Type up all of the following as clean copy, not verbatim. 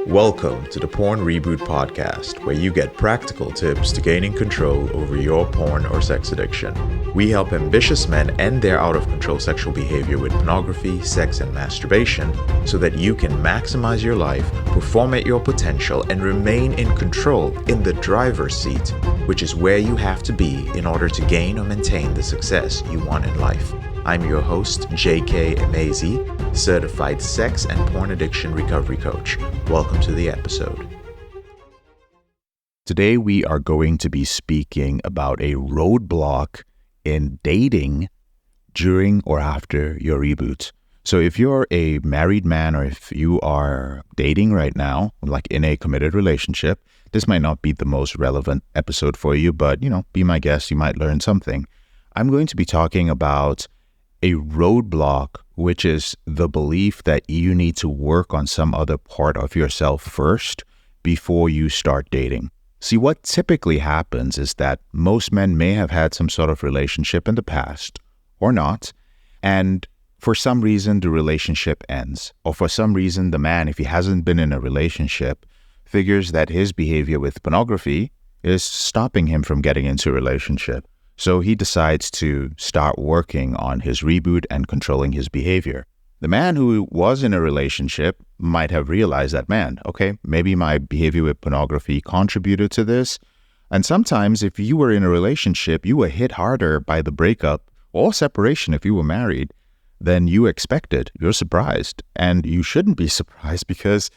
Welcome to the Porn Reboot podcast, where you get practical tips to gaining control over your porn or sex addiction. We help ambitious men end their out-of-control sexual behavior with pornography, sex, and masturbation so that you can maximize your life, perform at your potential, and remain in control in the driver's seat, which is where you have to be in order to gain or maintain the success you want in life. I'm your host, J.K. Emezi, certified sex and porn addiction recovery coach. Welcome to the episode. Today we are going to be speaking about a roadblock in dating during or after your reboot. So if you're a married man or if you are dating right now, like in a committed relationship, this might not be the most relevant episode for you, but be my guest, you might learn something. I'm going to be talking about a roadblock, which is the belief that you need to work on some other part of yourself first before you start dating. See, what typically happens is that most men may have had some sort of relationship in the past or not, and for some reason the relationship ends, or for some reason the man, if he hasn't been in a relationship, figures that his behavior with pornography is stopping him from getting into a relationship. So he decides to start working on his reboot and controlling his behavior. The man who was in a relationship might have realized that, maybe my behavior with pornography contributed to this. And sometimes if you were in a relationship, you were hit harder by the breakup or separation if you were married than you expected. You're surprised. And you shouldn't be surprised because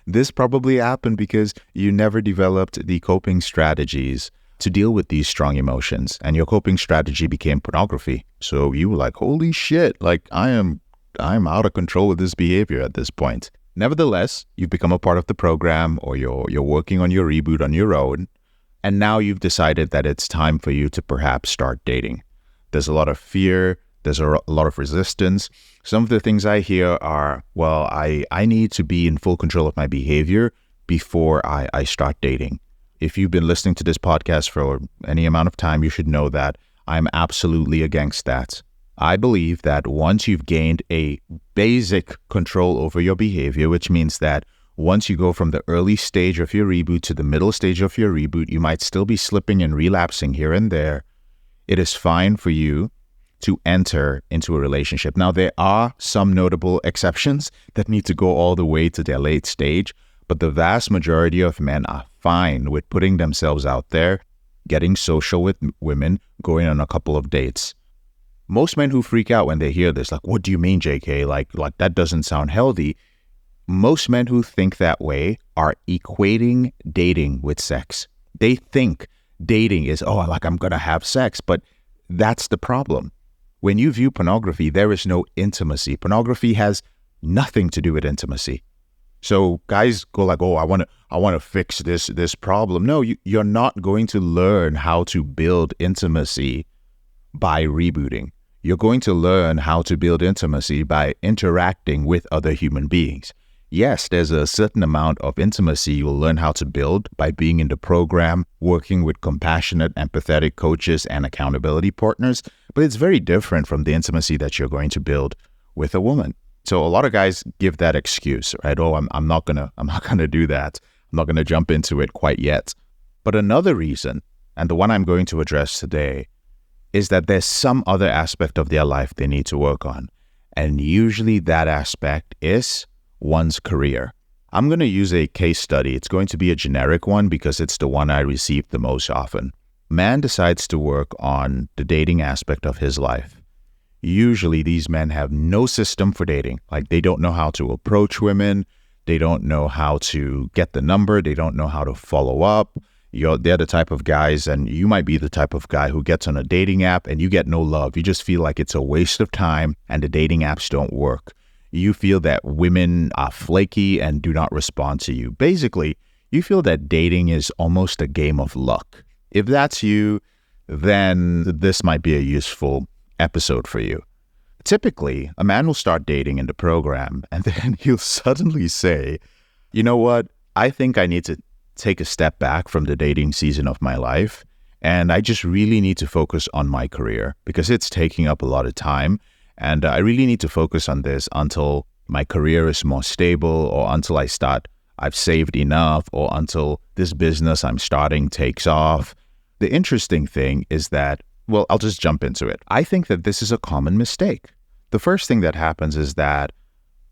this probably happened because you never developed the coping strategies to deal with these strong emotions, and your coping strategy became pornography. So you were like, holy shit, I'm out of control with this behavior at this point. Nevertheless, you've become a part of the program, or you're working on your reboot on your own, and now you've decided that it's time for you to perhaps start dating. There's a lot of fear, there's a lot of resistance. Some of the things I hear are, I need to be in full control of my behavior before I start dating. If you've been listening to this podcast for any amount of time, you should know that I'm absolutely against that. I believe that once you've gained a basic control over your behavior, which means that once you go from the early stage of your reboot to the middle stage of your reboot, you might still be slipping and relapsing here and there. It is fine for you to enter into a relationship. Now, there are some notable exceptions that need to go all the way to their late stage, but the vast majority of men are fine with putting themselves out there, getting social with women, going on a couple of dates. Most men who freak out when they hear this, like, what do you mean, JK? Like that doesn't sound healthy. Most men who think that way are equating dating with sex. They think dating is, I'm going to have sex, but that's the problem. When you view pornography, there is no intimacy. Pornography has nothing to do with intimacy. So guys go like, I want to fix this problem. No, you're not going to learn how to build intimacy by rebooting. You're going to learn how to build intimacy by interacting with other human beings. Yes, there's a certain amount of intimacy you'll learn how to build by being in the program, working with compassionate, empathetic coaches and accountability partners, but it's very different from the intimacy that you're going to build with a woman. So a lot of guys give that excuse, right? I'm not gonna do that. I'm not gonna jump into it quite yet. But another reason, and the one I'm going to address today, is that there's some other aspect of their life they need to work on. And usually that aspect is one's career. I'm going to use a case study. It's going to be a generic one because it's the one I receive the most often. Man decides to work on the dating aspect of his life. Usually these men have no system for dating. Like, they don't know how to approach women. They don't know how to get the number. They don't know how to follow up. They're the type of guys, and you might be the type of guy who gets on a dating app and you get no love. You just feel like it's a waste of time and the dating apps don't work. You feel that women are flaky and do not respond to you. Basically, you feel that dating is almost a game of luck. If that's you, then this might be a useful episode for you. Typically, a man will start dating in the program and then he'll suddenly say, you know what, I think I need to take a step back from the dating season of my life, and I just really need to focus on my career because it's taking up a lot of time, and I really need to focus on this until my career is more stable or until I start I've saved enough or until this business I'm starting takes off. The interesting thing is that, well, I'll just jump into it. I think that this is a common mistake. The first thing that happens is that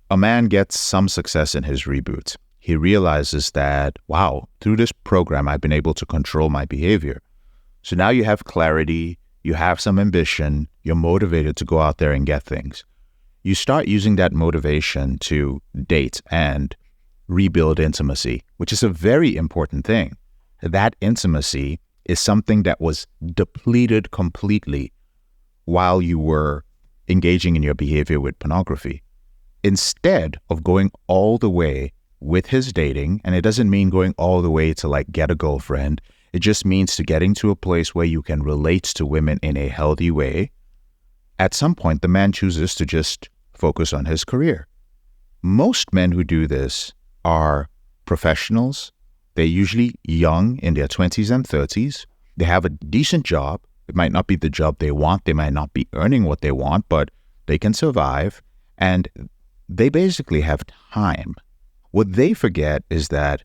a man gets some success in his reboot. He realizes that, wow, through this program, I've been able to control my behavior. So now you have clarity, you have some ambition, you're motivated to go out there and get things. You start using that motivation to date and rebuild intimacy, which is a very important thing. That intimacy is something that was depleted completely while you were engaging in your behavior with pornography. Instead of going all the way with his dating, and it doesn't mean going all the way to like get a girlfriend, it just means to getting to a place where you can relate to women in a healthy way. At some point, the man chooses to just focus on his career. Most men who do this are professionals. They're usually young, in their 20s and 30s. They have a decent job. It might not be the job they want. They might not be earning what they want, but they can survive. And they basically have time. What they forget is that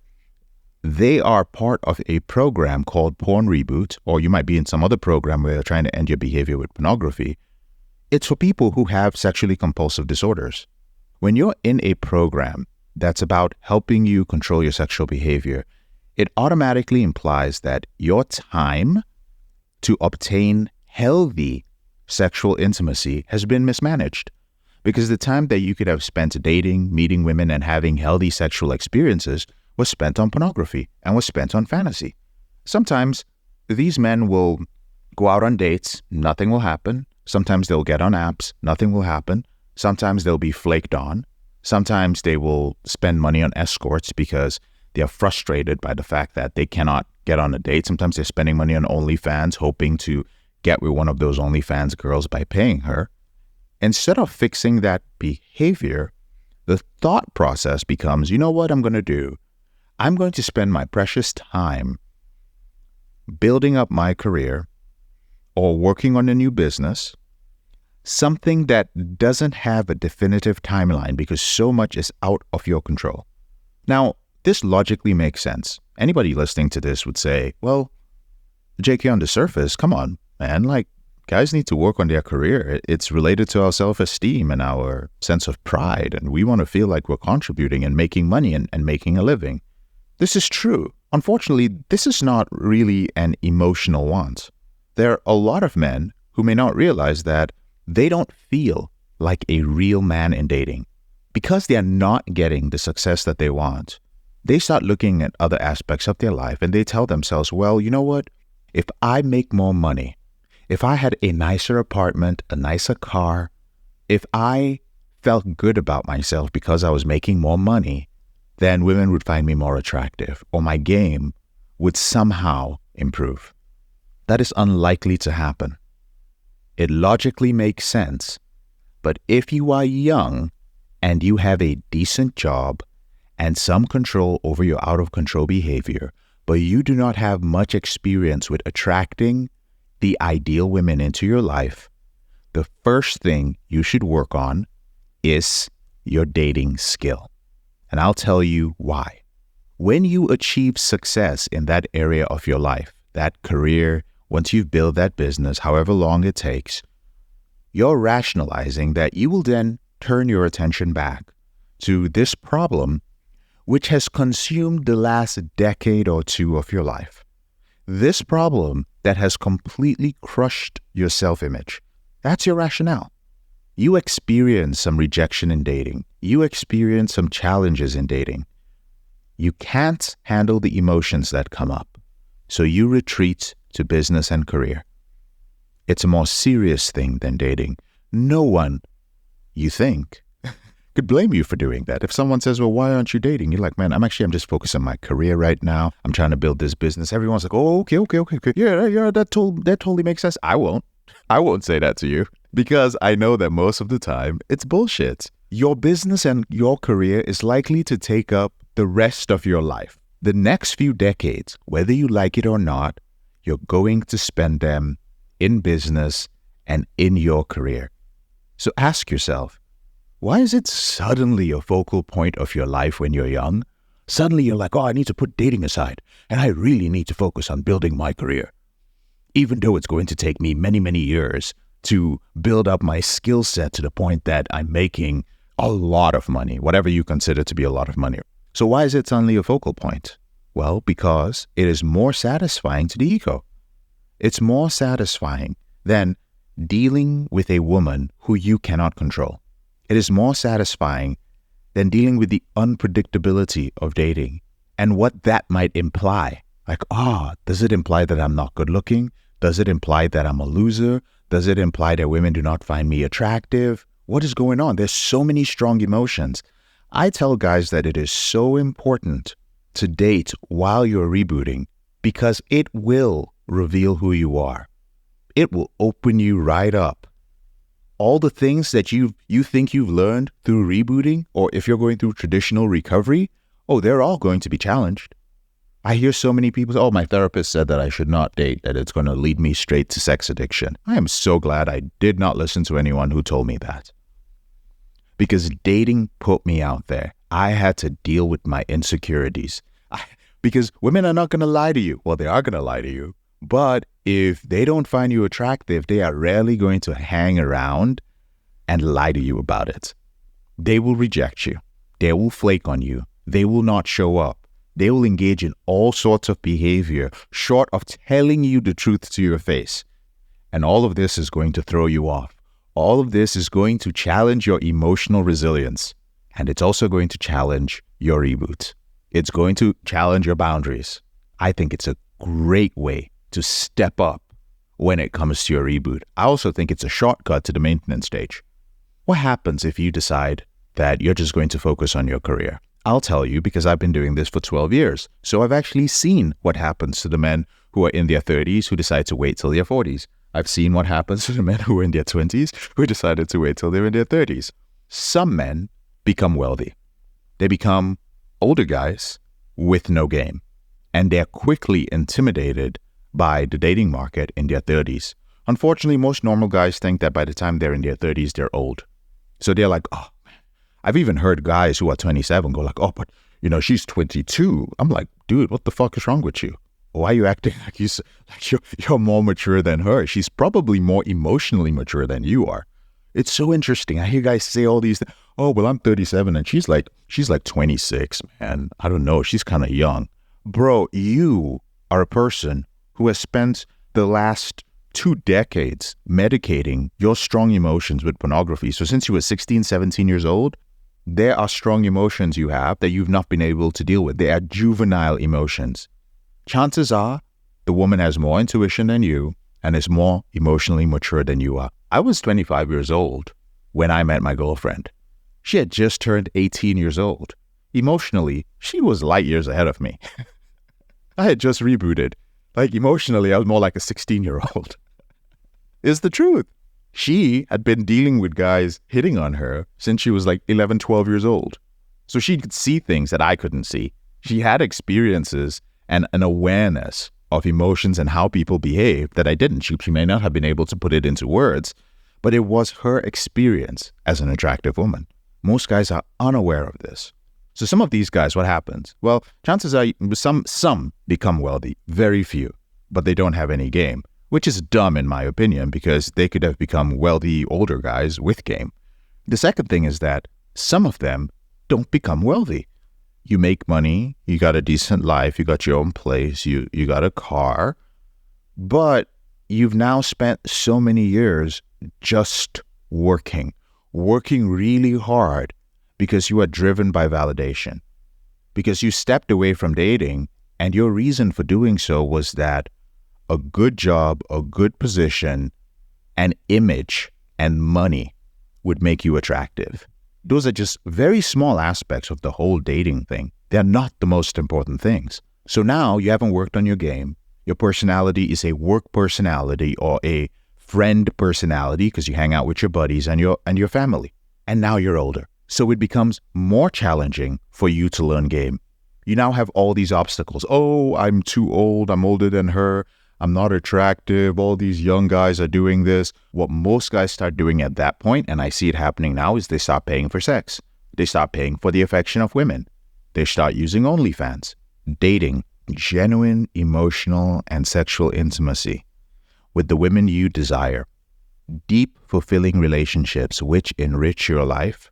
they are part of a program called Porn Reboot, or you might be in some other program where you're trying to end your behavior with pornography. It's for people who have sexually compulsive disorders. When you're in a program that's about helping you control your sexual behavior, it automatically implies that your time to obtain healthy sexual intimacy has been mismanaged. Because the time that you could have spent dating, meeting women, and having healthy sexual experiences was spent on pornography and was spent on fantasy. Sometimes these men will go out on dates, nothing will happen. Sometimes they'll get on apps, nothing will happen. Sometimes they'll be flaked on. Sometimes they will spend money on escorts because they're frustrated by the fact that they cannot get on a date. Sometimes they're spending money on OnlyFans, hoping to get with one of those OnlyFans girls by paying her. Instead of fixing that behavior, the thought process becomes, you know what I'm going to do? I'm going to spend my precious time building up my career or working on a new business, something that doesn't have a definitive timeline because so much is out of your control. Now, this logically makes sense. Anybody listening to this would say, well, JK, on the surface, come on, man, like, guys need to work on their career. It's related to our self-esteem and our sense of pride, and we want to feel like we're contributing and making money and making a living. This is true. Unfortunately, this is not really an emotional want. There are a lot of men who may not realize that they don't feel like a real man in dating. Because they are not getting the success that they want, they start looking at other aspects of their life and they tell themselves, well, you know what? If I make more money, if I had a nicer apartment, a nicer car, if I felt good about myself because I was making more money, then women would find me more attractive, or my game would somehow improve. That is unlikely to happen. It logically makes sense, but if you are young and you have a decent job and some control over your out-of-control behavior, but you do not have much experience with attracting the ideal women into your life, the first thing you should work on is your dating skill. And I'll tell you why. When you achieve success in that area of your life, that career, once you've built that business, however long it takes, you're rationalizing that you will then turn your attention back to this problem which has consumed the last decade or two of your life. This problem that has completely crushed your self-image. That's your rationale. You experience some rejection in dating. You experience some challenges in dating. You can't handle the emotions that come up, so you retreat to business and career. It's a more serious thing than dating. No one, you think, could blame you for doing that. If someone says, well, why aren't you dating? You're like, man, I'm just focused on my career right now. I'm trying to build this business. Everyone's like, oh, okay. Yeah, that totally makes sense. I won't say that to you because I know that most of the time it's bullshit. Your business and your career is likely to take up the rest of your life. The next few decades, whether you like it or not, you're going to spend them in business and in your career. So ask yourself, why is it suddenly a focal point of your life when you're young? Suddenly you're like, oh, I need to put dating aside, and I really need to focus on building my career. Even though it's going to take me many, many years to build up my skill set to the point that I'm making a lot of money, whatever you consider to be a lot of money. So why is it suddenly a focal point? Well, because it is more satisfying to the ego. It's more satisfying than dealing with a woman who you cannot control. It is more satisfying than dealing with the unpredictability of dating and what that might imply. Like, does it imply that I'm not good looking? Does it imply that I'm a loser? Does it imply that women do not find me attractive? What is going on? There's so many strong emotions. I tell guys that it is so important to date while you're rebooting because it will reveal who you are. It will open you right up. All the things that you think you've learned through rebooting, or if you're going through traditional recovery, they're all going to be challenged. I hear so many people say, my therapist said that I should not date, that it's going to lead me straight to sex addiction. I am so glad I did not listen to anyone who told me that. Because dating put me out there. I had to deal with my insecurities. Because women are not going to lie to you. Well, they are going to lie to you. But if they don't find you attractive, they are rarely going to hang around and lie to you about it. They will reject you. They will flake on you. They will not show up. They will engage in all sorts of behavior short of telling you the truth to your face. And all of this is going to throw you off. All of this is going to challenge your emotional resilience. And it's also going to challenge your reboot. It's going to challenge your boundaries. I think it's a great way to step up when it comes to your reboot. I also think it's a shortcut to the maintenance stage. What happens if you decide that you're just going to focus on your career? I'll tell you because I've been doing this for 12 years. So I've actually seen what happens to the men who are in their 30s who decide to wait till their 40s. I've seen what happens to the men who are in their 20s who decided to wait till they're in their 30s. Some men become wealthy. They become older guys with no game. And they're quickly intimidated by the dating market in their 30s. Unfortunately, most normal guys think that by the time they're in their 30s, they're old. So they're like, I've even heard guys who are 27 go like, but she's 22. I'm like, dude, what the fuck is wrong with you? Why are you acting like you're more mature than her? She's probably more emotionally mature than you are. It's so interesting. I hear guys say all these things. I'm 37 and she's like 26, man. I don't know. She's kind of young. Bro, you are a person who has spent the last 2 decades medicating your strong emotions with pornography. So since you were 16, 17 years old, there are strong emotions you have that you've not been able to deal with. They are juvenile emotions. Chances are the woman has more intuition than you and is more emotionally mature than you are. I was 25 years old when I met my girlfriend. She had just turned 18 years old. Emotionally, she was light years ahead of me. I had just rebooted. Emotionally, I was more like a 16-year-old. It's the truth. She had been dealing with guys hitting on her since she was 11, 12 years old. So she could see things that I couldn't see. She had experiences and an awareness of emotions and how people behave that I didn't. She may not have been able to put it into words, but it was her experience as an attractive woman. Most guys are unaware of this. So some of these guys, what happens? Well, chances are some become wealthy, very few, but they don't have any game, which is dumb in my opinion because they could have become wealthy older guys with game. The second thing is that some of them don't become wealthy. You make money, you got a decent life, you got your own place, you got a car, but you've now spent so many years just working really hard because you are driven by validation, because you stepped away from dating and your reason for doing so was that a good job, a good position, an image, and money would make you attractive. Those are just very small aspects of the whole dating thing. They're not the most important things. So now you haven't worked on your game. Your personality is a work personality or a friend personality because you hang out with your buddies and your family. And now you're older. So it becomes more challenging for you to learn game. You now have all these obstacles. I'm too old. I'm older than her. I'm not attractive. All these young guys are doing this. What most guys start doing at that point, and I see it happening now, is they start paying for sex. They start paying for the affection of women. they start using OnlyFans. Dating genuine emotional and sexual intimacy with the women you desire. Deep, fulfilling relationships which enrich your life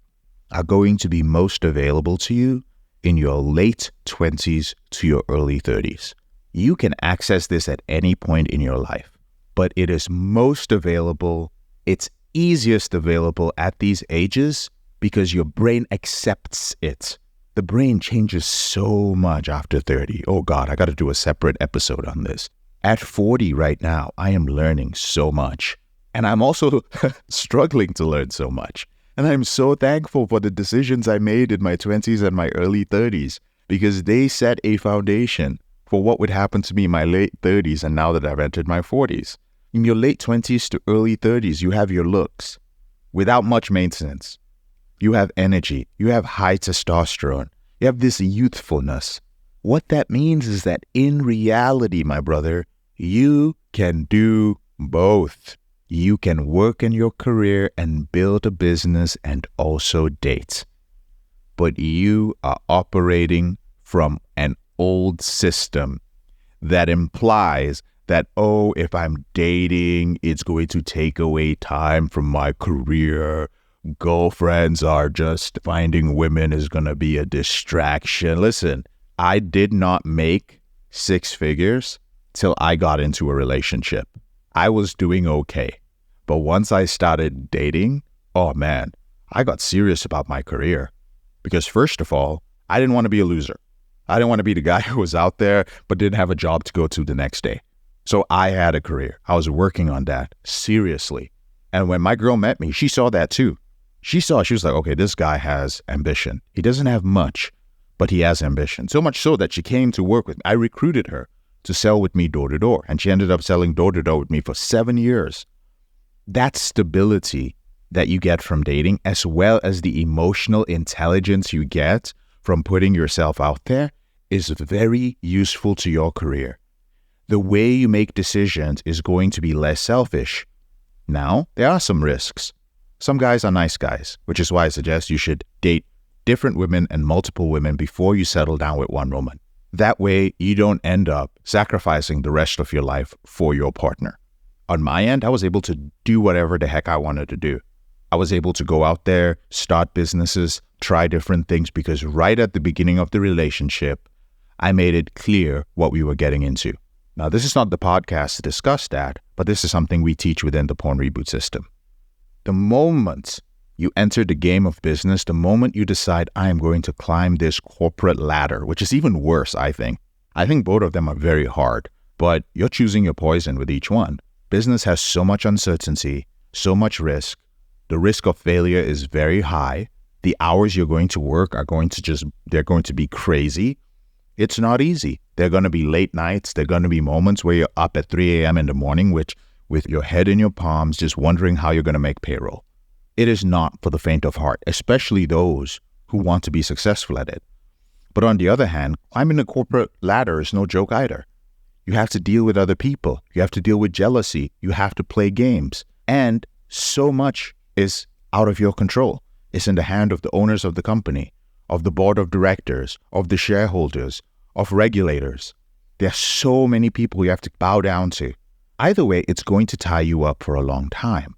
are going to be most available to you in your late 20s to your early 30s. You can access this at any point in your life, but it is most available, it's easiest available at these ages because your brain accepts it. The brain changes so much after 30. Oh God, I got to do a separate episode on this. At 40 right now, I am learning so much. And I'm also struggling to learn so much. And I'm so thankful for the decisions I made in my 20s and my early 30s because they set a foundation for what would happen to me in my late 30s and now that I've entered my 40s. In your late 20s to early 30s, you have your looks without much maintenance. You have energy. You have high testosterone. You have this youthfulness. What that means is that in reality, my brother, you can do both. You can work in your career and build a business and also date. But you are operating from an old system that implies that, oh, if I'm dating, it's going to take away time from my career. Girlfriends are just finding women is going to be a distraction. Listen, I did not make 6 figures till I got into a relationship. I was doing okay. But once I started dating, oh man, I got serious about my career. Because first of all, I didn't want to be a loser. I didn't want to be the guy who was out there but didn't have a job to go to the next day. So I had a career. I was working on that seriously. And when my girl met me, she saw that too. She was like, okay, this guy has ambition. He doesn't have much, but he has ambition. So much so that she came to work with me. I recruited her to sell with me door to door. And she ended up selling door to door with me for 7 years. That stability that you get from dating, as well as the emotional intelligence you get from putting yourself out there, is very useful to your career. The way you make decisions is going to be less selfish. Now, there are some risks. Some guys are nice guys, which is why I suggest you should date different women and multiple women before you settle down with one woman. That way, you don't end up sacrificing the rest of your life for your partner. On my end, I was able to do whatever the heck I wanted to do. I was able to go out there, start businesses, try different things because right at the beginning of the relationship, I made it clear what we were getting into. Now, this is not the podcast to discuss that, but this is something we teach within the Porn Reboot system. The moment you enter the game of business, the moment you decide, I am going to climb this corporate ladder, which is even worse, I think. I think both of them are very hard, but you're choosing your poison with each one. Business has so much uncertainty, so much risk. The risk of failure is very high. The hours you're going to work are they're going to be crazy. It's not easy. They're going to be late nights. They're going to be moments where you're up at 3 a.m. in the morning, with your head in your palms, just wondering how you're going to make payroll. It is not for the faint of heart, especially those who want to be successful at it. But on the other hand, climbing the corporate ladder is no joke either. You have to deal with other people. You have to deal with jealousy. You have to play games. And so much is out of your control. It's in the hand of the owners of the company, of the board of directors, of the shareholders, of regulators. There are so many people you have to bow down to. Either way, it's going to tie you up for a long time.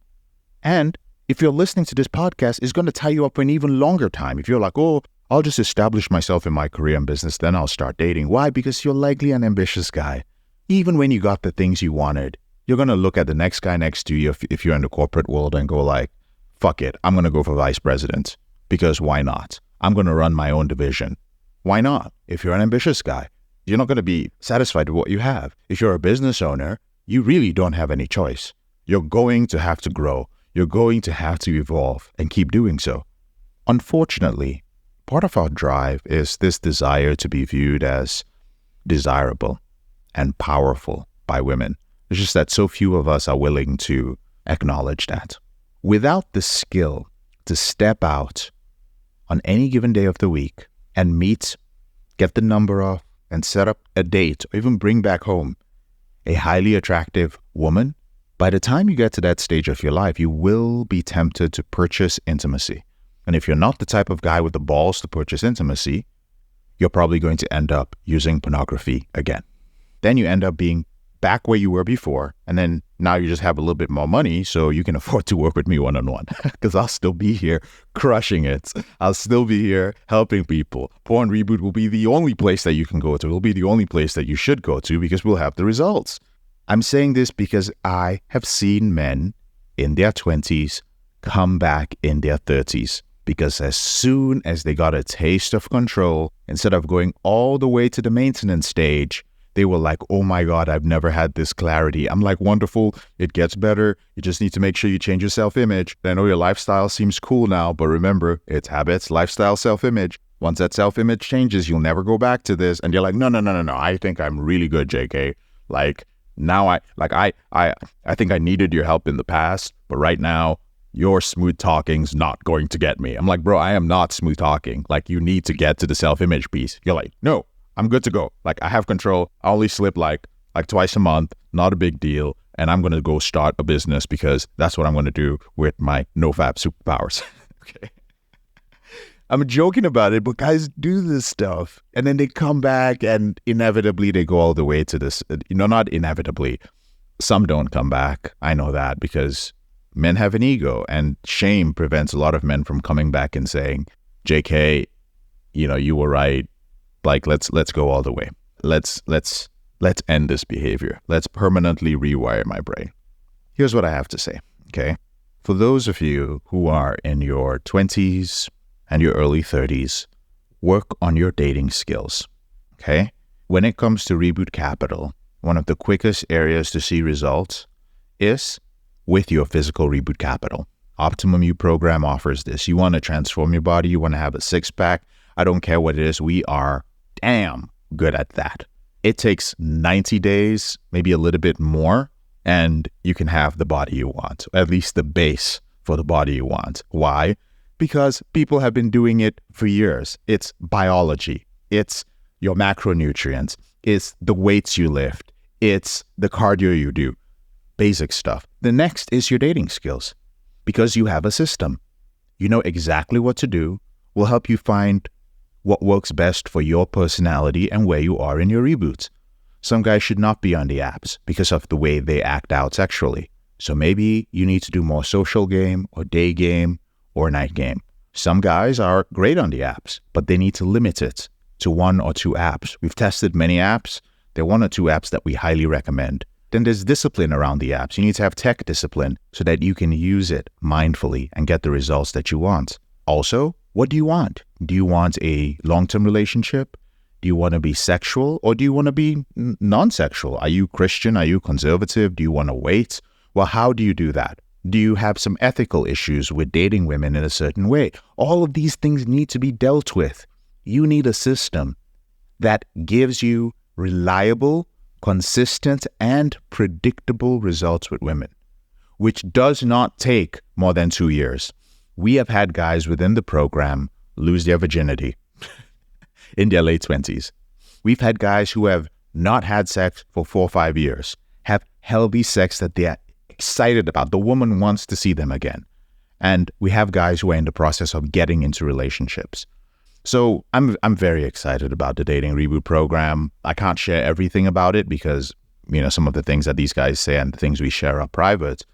And if you're listening to this podcast, it's going to tie you up for an even longer time. If you're like, oh, I'll just establish myself in my career and business, then I'll start dating. Why? Because you're likely an ambitious guy. Even when you got the things you wanted, you're going to look at the next guy next to you if you're in the corporate world and go like, fuck it, I'm going to go for vice president. Because why not? I'm going to run my own division. Why not? If you're an ambitious guy, you're not going to be satisfied with what you have. If you're a business owner, you really don't have any choice. You're going to have to grow. You're going to have to evolve and keep doing so. Unfortunately, part of our drive is this desire to be viewed as desirable and powerful by women. It's just that so few of us are willing to acknowledge that. Without the skill to step out on any given day of the week and meet, get the number off, and set up a date, or even bring back home a highly attractive woman, by the time you get to that stage of your life, you will be tempted to purchase intimacy. And if you're not the type of guy with the balls to purchase intimacy, you're probably going to end up using pornography again. Then you end up being back where you were before, and then now you just have a little bit more money, so you can afford to work with me one-on-one because I'll still be here crushing it. I'll still be here helping people. Porn Reboot will be the only place that you can go to. It'll be the only place that you should go to because we'll have the results. I'm saying this because I have seen men in their 20s come back in their 30s because as soon as they got a taste of control, instead of going all the way to the maintenance stage, they were like, oh my God, I've never had this clarity. I'm like, wonderful. It gets better. You just need to make sure you change your self-image. I know your lifestyle seems cool now, but remember, it's habits, lifestyle, self-image. Once that self-image changes, you'll never go back to this. And you're like, no. I think I'm really good, JK. Like now I think I needed your help in the past, but right now your smooth talking's not going to get me. I'm like, bro, I am not smooth talking. Like you need to get to the self-image piece. You're like, no. I'm good to go. Like I have control. I only slip like twice a month. Not a big deal. And I'm going to go start a business because that's what I'm going to do with my NoFap superpowers. Okay. I'm joking about it, but guys do this stuff. And then they come back and inevitably they go all the way to this. Not inevitably. Some don't come back. I know that because men have an ego and shame prevents a lot of men from coming back and saying, JK, you were right. Like, let's go all the way. Let's end this behavior. Let's permanently rewire my brain. Here's what I have to say, okay? For those of you who are in your 20s and your early 30s, work on your dating skills, okay? When it comes to Reboot Capital, one of the quickest areas to see results is with your physical Reboot Capital. Optimum U program offers this. You want to transform your body. You want to have a six-pack. I don't care what it is. We are damn good at that. It takes 90 days, maybe a little bit more, and you can have the body you want, at least the base for the body you want. Why? Because people have been doing it for years. It's biology. It's your macronutrients. It's the weights you lift. It's the cardio you do. Basic stuff. The next is your dating skills. Because you have a system. You know exactly what to do. Will help you find what works best for your personality and where you are in your reboots. Some guys should not be on the apps because of the way they act out sexually. So maybe you need to do more social game or day game or night game. Some guys are great on the apps, but they need to limit it to 1 or 2 apps. We've tested many apps. There are 1 or 2 apps that we highly recommend. Then there's discipline around the apps. You need to have tech discipline so that you can use it mindfully and get the results that you want. Also, what do you want? Do you want a long-term relationship? Do you want to be sexual or do you want to be non-sexual? Are you Christian? Are you conservative? Do you want to wait? Well, how do you do that? Do you have some ethical issues with dating women in a certain way? All of these things need to be dealt with. You need a system that gives you reliable, consistent, and predictable results with women, which does not take more than 2 years. We have had guys within the program lose their virginity in their late 20s. We've had guys who have not had sex for 4 or 5 years, have healthy sex that they're excited about. The woman wants to see them again. And we have guys who are in the process of getting into relationships. So I'm very excited about the Dating Reboot program. I can't share everything about it because, some of the things that these guys say and the things we share are private.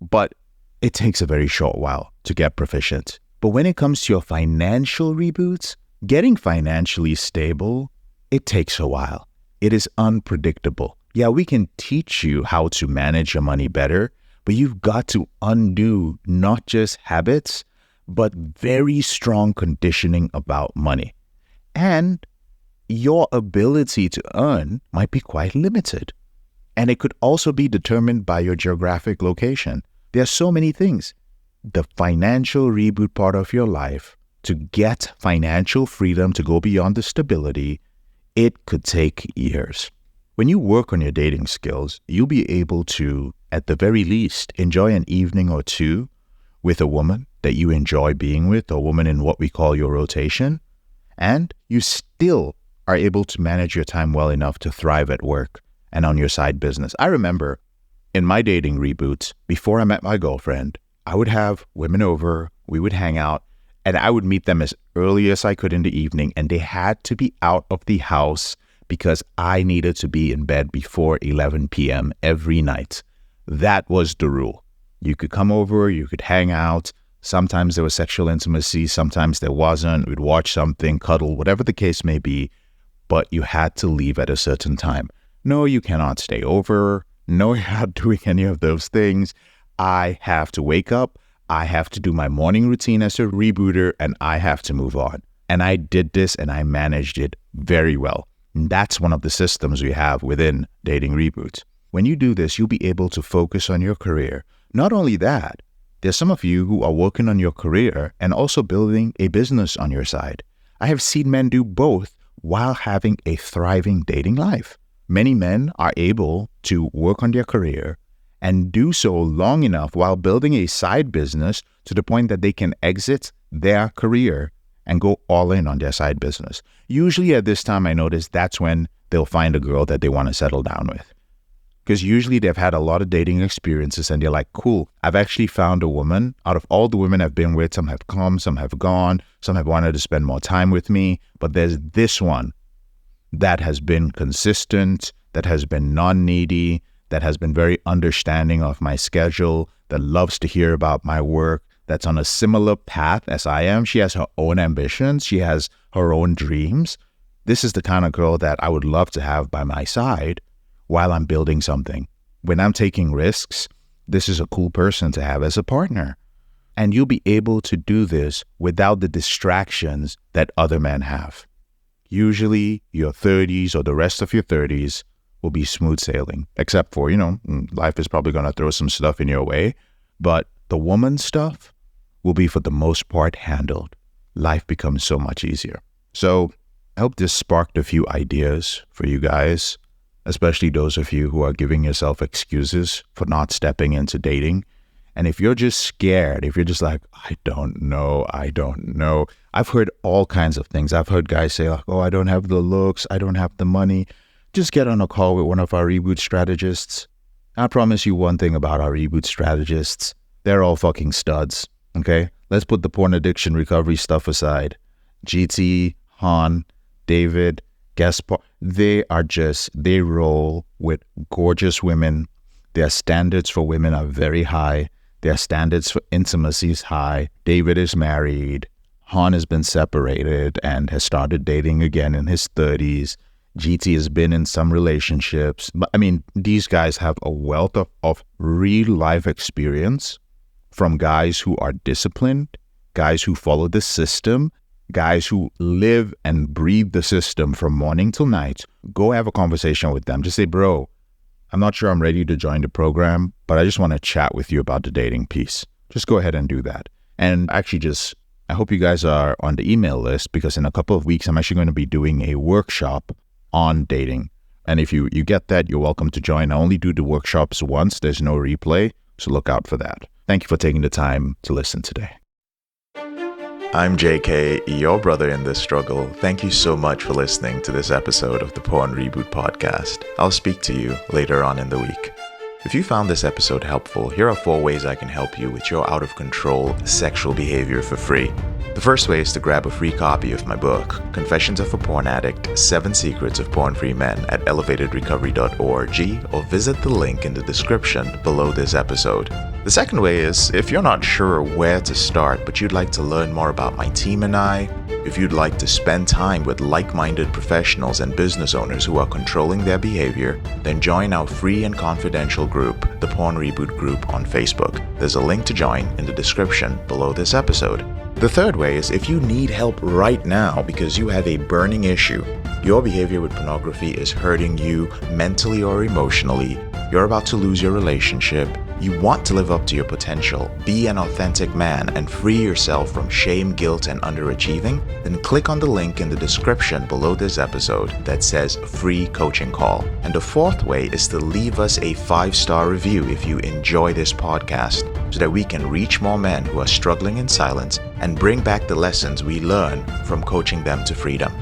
But it takes a very short while to get proficient. But when it comes to your financial reboots, getting financially stable, it takes a while. It is unpredictable. Yeah, we can teach you how to manage your money better, but you've got to undo not just habits, but very strong conditioning about money. And your ability to earn might be quite limited. And it could also be determined by your geographic location. There are so many things. The financial reboot part of your life, to get financial freedom to go beyond the stability, it could take years. When you work on your dating skills, you'll be able to, at the very least, enjoy an evening or two with a woman that you enjoy being with, a woman in what we call your rotation, and you still are able to manage your time well enough to thrive at work and on your side business. I remember in my dating reboots, before I met my girlfriend, I would have women over, we would hang out, And I would meet them as early as I could in the evening, and they had to be out of the house because I needed to be in bed before 11 p.m. every night. That was the rule. You could come over, you could hang out. Sometimes there was sexual intimacy, sometimes there wasn't. We'd watch something, cuddle, whatever the case may be, but you had to leave at a certain time. No, you cannot stay over. No, you're not doing any of those things. I have to wake up. I have to do my morning routine as a rebooter, and I have to move on. And I did this, and I managed it very well. And that's one of the systems we have within Dating Reboot. When you do this, you'll be able to focus on your career. Not only that, there's some of you who are working on your career and also building a business on your side. I have seen men do both while having a thriving dating life. Many men are able to work on their career and do so long enough while building a side business to the point that they can exit their career and go all in on their side business. Usually at this time, I notice that's when they'll find a girl that they want to settle down with. Because usually they've had a lot of dating experiences and they're like, cool, I've actually found a woman. Out of all the women I've been with, some have come, some have gone, some have wanted to spend more time with me. But there's this one that has been consistent, that has been non-needy, that has been very understanding of my schedule, that loves to hear about my work, that's on a similar path as I am. She has her own ambitions. She has her own dreams. This is the kind of girl that I would love to have by my side while I'm building something. When I'm taking risks, this is a cool person to have as a partner. And you'll be able to do this without the distractions that other men have. Usually, your 30s or the rest of your 30s will be smooth sailing, except for, life is probably going to throw some stuff in your way. But the woman stuff will be, for the most part, handled. Life becomes so much easier. So I hope this sparked a few ideas for you guys, especially those of you who are giving yourself excuses for not stepping into dating. And if you're just scared, if you're just like, I don't know. I've heard all kinds of things. I've heard guys say, oh, I don't have the looks, I don't have the money. Just get on a call with one of our Reboot strategists. I promise you one thing about our Reboot strategists. They're all fucking studs, okay? Let's put the porn addiction recovery stuff aside. GT, Han, David, Gaspar, they roll with gorgeous women. Their standards for women are very high. Their standards for intimacy is high. David is married. Han has been separated and has started dating again in his 30s. GT has been in some relationships. But these guys have a wealth of real life experience from guys who are disciplined, guys who follow the system, guys who live and breathe the system from morning till night. Go have a conversation with them. Just say, bro, I'm not sure I'm ready to join the program, but I just want to chat with you about the dating piece. Just go ahead and do that. And actually I hope you guys are on the email list, because in a couple of weeks, I'm actually going to be doing a workshop on dating. And if you get that, you're welcome to join. I only do the workshops once. There's no replay, so look out for that. Thank you for taking the time to listen today. I'm JK, your brother in this struggle. Thank you so much for listening to this episode of the Porn Reboot podcast. I'll speak to you later on in the week. If you found this episode helpful, here are 4 ways I can help you with your out-of-control sexual behavior for free. The first way is to grab a free copy of my book, Confessions of a Porn Addict, 7 Secrets of Porn-Free Men at elevatedrecovery.org, or visit the link in the description below this episode. The second way is, if you're not sure where to start, but you'd like to learn more about my team and I, if you'd like to spend time with like-minded professionals and business owners who are controlling their behavior, then join our free and confidential group, the Porn Reboot group on Facebook. There's a link to join in the description below this episode. The third way is, if you need help right now because you have a burning issue, your behavior with pornography is hurting you mentally or emotionally, you're about to lose your relationship, you want to live up to your potential, be an authentic man, and free yourself from shame, guilt, and underachieving, then click on the link in the description below this episode that says free coaching call. And the fourth way is to leave us a 5-star review if you enjoy this podcast, so that we can reach more men who are struggling in silence and bring back the lessons we learn from coaching them to freedom.